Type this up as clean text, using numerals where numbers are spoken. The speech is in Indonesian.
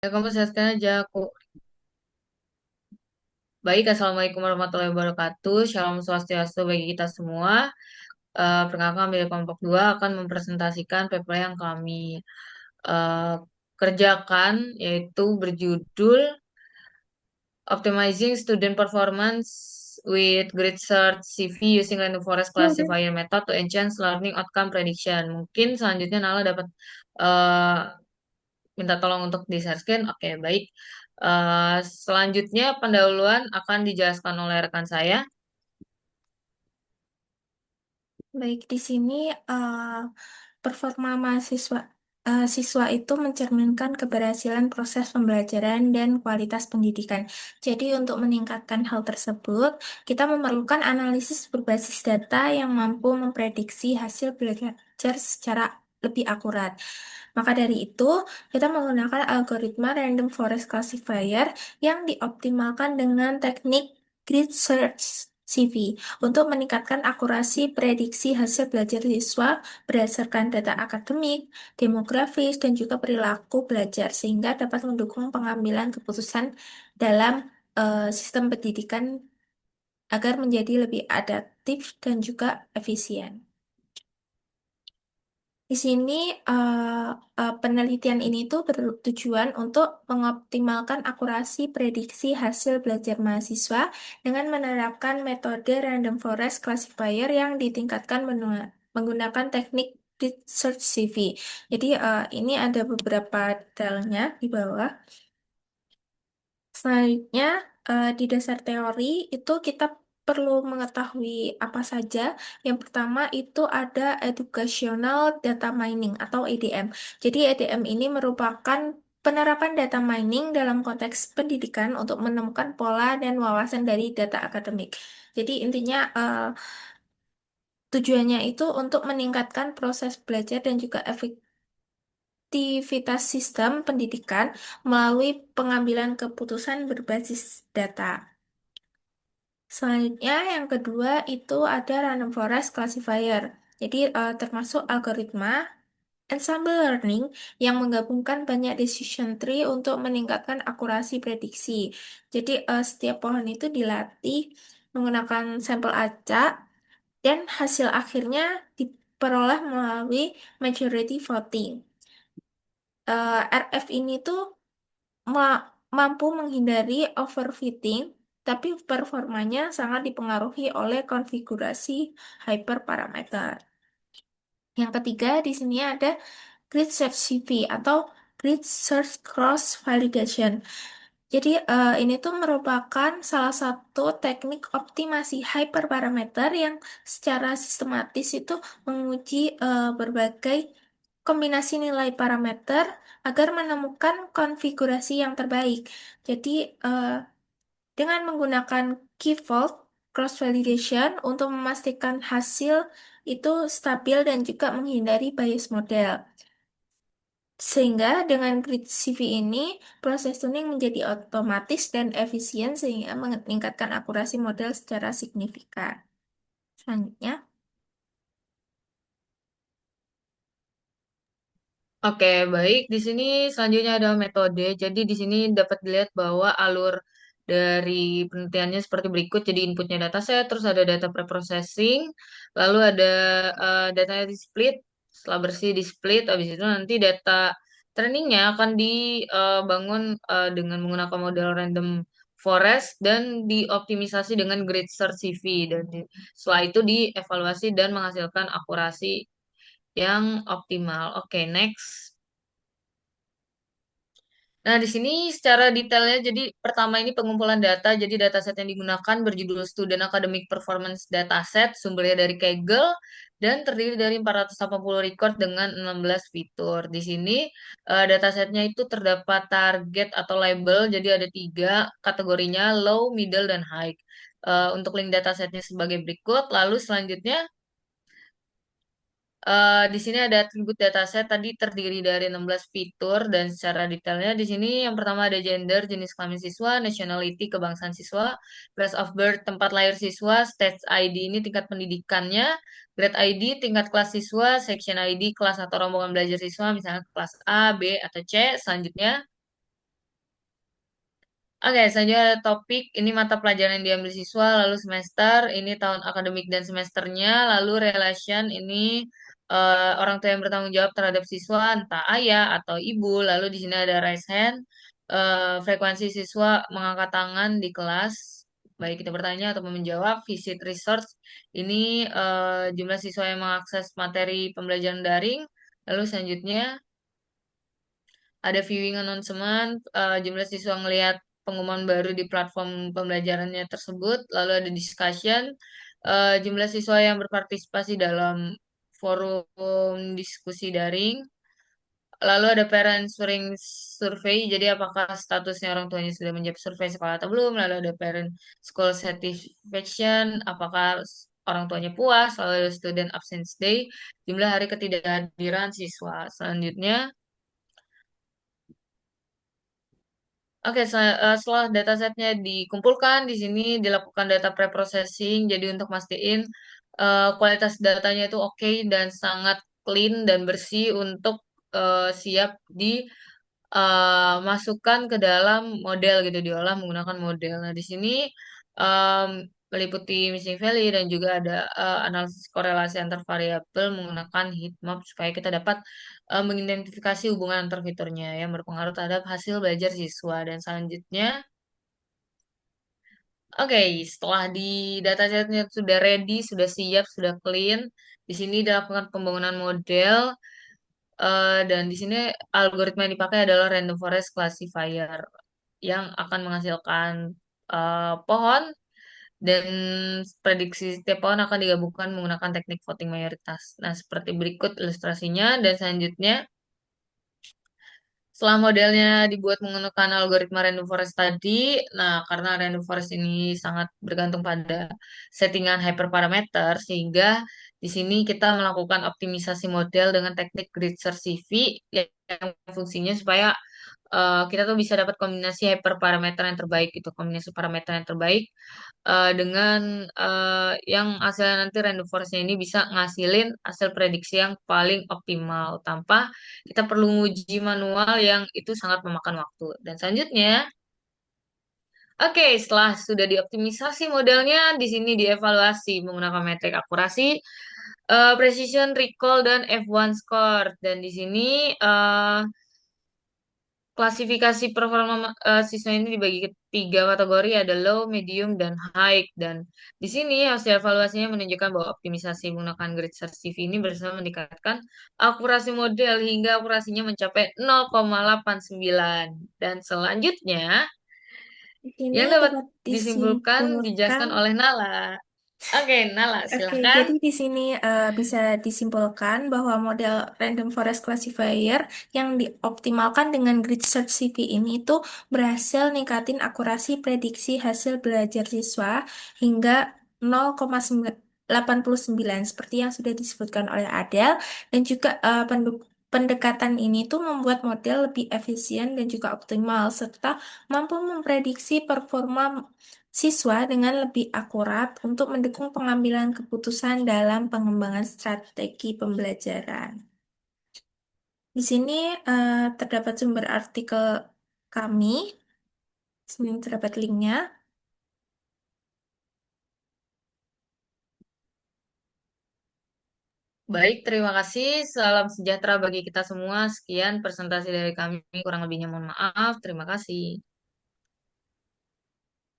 Ya, kamu sehat sekali aja aku. Baik, Assalamualaikum warahmatullahi wabarakatuh. Shalom swastiastu bagi kita semua. Perkenalkan, dari kelompok 2 akan mempresentasikan paper yang kami eh, kerjakan, yaitu berjudul Optimizing Student Performance with Grid Search CV using Random Forest Classifier Method to Enhance Learning Outcome Prediction. Mungkin selanjutnya Nala dapat eh, minta tolong untuk di-share. Oke, baik. Selanjutnya pendahuluan akan dijelaskan oleh rekan saya. Baik, di sini performa siswa itu mencerminkan keberhasilan proses pembelajaran dan kualitas pendidikan. Jadi, untuk meningkatkan hal tersebut, kita memerlukan analisis berbasis data yang mampu memprediksi hasil belajar secara lebih akurat. Maka dari itu, kita menggunakan algoritma Random Forest Classifier yang dioptimalkan dengan teknik Grid Search CV untuk meningkatkan akurasi prediksi hasil belajar siswa berdasarkan data akademik, demografis, dan juga perilaku belajar, sehingga dapat mendukung pengambilan keputusan dalam sistem pendidikan agar menjadi lebih adaptif dan juga efisien. Di sini penelitian ini tuh bertujuan untuk mengoptimalkan akurasi prediksi hasil belajar mahasiswa dengan menerapkan metode random forest classifier yang ditingkatkan menggunakan teknik research CV. Jadi ini ada beberapa detailnya di bawah. Selanjutnya, di dasar teori itu kita perlu mengetahui apa saja. Yang pertama itu ada educational data mining atau EDM. Jadi EDM ini merupakan penerapan data mining dalam konteks pendidikan untuk menemukan pola dan wawasan dari data akademik. Jadi intinya tujuannya itu untuk meningkatkan proses belajar dan juga efektivitas sistem pendidikan melalui pengambilan keputusan berbasis data. Selanjutnya, yang kedua itu ada random forest classifier. Jadi, termasuk algoritma ensemble learning yang menggabungkan banyak decision tree untuk meningkatkan akurasi prediksi. Jadi, setiap pohon itu dilatih menggunakan sampel acak dan hasil akhirnya diperoleh melalui majority voting. RF ini tuh mampu menghindari overfitting, tapi performanya sangat dipengaruhi oleh konfigurasi hyperparameter. Yang ketiga, di sini ada grid search CV atau grid search cross validation. Jadi ini tuh merupakan salah satu teknik optimasi hyperparameter yang secara sistematis itu menguji berbagai kombinasi nilai parameter agar menemukan konfigurasi yang terbaik. Jadi dengan menggunakan key vault cross validation untuk memastikan hasil itu stabil dan juga menghindari bias model. Sehingga dengan grid CV ini, proses tuning menjadi otomatis dan efisien sehingga meningkatkan akurasi model secara signifikan. Selanjutnya, Oke, baik. Di sini selanjutnya ada metode. Jadi di sini dapat dilihat bahwa alur dari penelitiannya seperti berikut. Jadi inputnya dataset, terus ada data preprocessing, lalu ada datanya di split. Setelah bersih di split, habis itu nanti data trainingnya akan dibangun dengan menggunakan model random forest dan dioptimisasi dengan grid search CV. Dan setelah itu dievaluasi dan menghasilkan akurasi yang optimal. Oke, next. Nah, di sini secara detailnya, jadi pertama ini pengumpulan data, jadi dataset yang digunakan berjudul Student Academic Performance Dataset, sumbernya dari Kaggle, dan terdiri dari 480 record dengan 16 fitur. Di sini datasetnya itu terdapat target atau label, jadi ada tiga kategorinya, low, middle, dan high. Untuk link datasetnya sebagai berikut, lalu selanjutnya di sini ada atribut dataset tadi terdiri dari 16 fitur dan secara detailnya di sini yang pertama ada gender, jenis kelamin siswa, nationality, kebangsaan siswa, place of birth, tempat lahir siswa, stage ID ini tingkat pendidikannya, grade ID, tingkat kelas siswa, section ID, kelas atau rombongan belajar siswa, misalnya kelas A, B, atau C. Selanjutnya Oke, selanjutnya ada topik, ini mata pelajaran yang diambil siswa, lalu semester, ini tahun akademik dan semesternya, lalu relation, ini orang tua yang bertanggung jawab terhadap siswa, entah ayah atau ibu, lalu di sini ada raise hand, frekuensi siswa mengangkat tangan di kelas, baik kita bertanya atau menjawab, visit resource, ini jumlah siswa yang mengakses materi pembelajaran daring, lalu selanjutnya ada viewing announcement, jumlah siswa ngelihat pengumuman baru di platform pembelajarannya tersebut, lalu ada discussion, jumlah siswa yang berpartisipasi dalam forum diskusi daring, lalu ada parent sharing survei, jadi apakah statusnya orang tuanya sudah menjawab survei sekolah atau belum, lalu ada parent school satisfaction, apakah orang tuanya puas, lalu ada student absence day, jumlah hari ketidakhadiran siswa. Selanjutnya, oke, setelah datasetnya dikumpulkan, di sini dilakukan data preprocessing. Jadi untuk mastiin kualitas datanya itu oke dan sangat clean dan bersih untuk siap dimasukkan ke dalam model gitu, diolah menggunakan model. Nah, di sini em, meliputi missing value dan juga ada analisis korelasi antar variabel menggunakan heat map supaya kita dapat mengidentifikasi hubungan antar fiturnya yang berpengaruh terhadap hasil belajar siswa. Dan selanjutnya, oke, setelah di datasetnya sudah ready, sudah siap, sudah clean, di sini dilakukan pembangunan model dan di sini algoritma yang dipakai adalah random forest classifier yang akan menghasilkan pohon dan prediksi setiap pohon akan digabungkan menggunakan teknik voting mayoritas. Nah, seperti berikut ilustrasinya dan selanjutnya setelah modelnya dibuat menggunakan algoritma random forest tadi, nah karena random forest ini sangat bergantung pada settingan hyperparameter, sehingga di sini kita melakukan optimisasi model dengan teknik grid search CV yang fungsinya supaya kita tuh bisa dapat kombinasi hyperparameter yang terbaik gitu, kombinasi parameter yang terbaik dengan yang hasilnya nanti random forest-nya ini bisa ngasilin hasil prediksi yang paling optimal tanpa kita perlu nguji manual yang itu sangat memakan waktu. Dan selanjutnya, oke, setelah sudah dioptimisasi modelnya, di sini dievaluasi menggunakan metrik akurasi, precision, recall, dan F1 score. Dan di sini klasifikasi performa siswa ini dibagi ke tiga kategori, ada low, medium, dan high. Dan di sini hasil evaluasinya menunjukkan bahwa optimisasi menggunakan grid search CV ini bersama meningkatkan akurasi model hingga akurasinya mencapai 0,89. Dan selanjutnya, Di sini yang dapat dapat disimpulkan disimpulkan. dijelaskan oleh Nala. Oke, Nala, Oke, silahkan. jadi di sini bisa disimpulkan bahwa model random forest classifier yang dioptimalkan dengan grid search CV ini itu berhasil ningkatin akurasi prediksi hasil belajar siswa hingga 0,89 seperti yang sudah disebutkan oleh Adele dan juga pendekatan ini tuh membuat model lebih efisien dan juga optimal serta mampu memprediksi performa siswa dengan lebih akurat untuk mendukung pengambilan keputusan dalam pengembangan strategi pembelajaran. Di sini terdapat sumber artikel kami, sini terdapat linknya. Baik, terima kasih. Salam sejahtera bagi kita semua. Sekian presentasi dari kami. Kurang lebihnya mohon maaf. Terima kasih.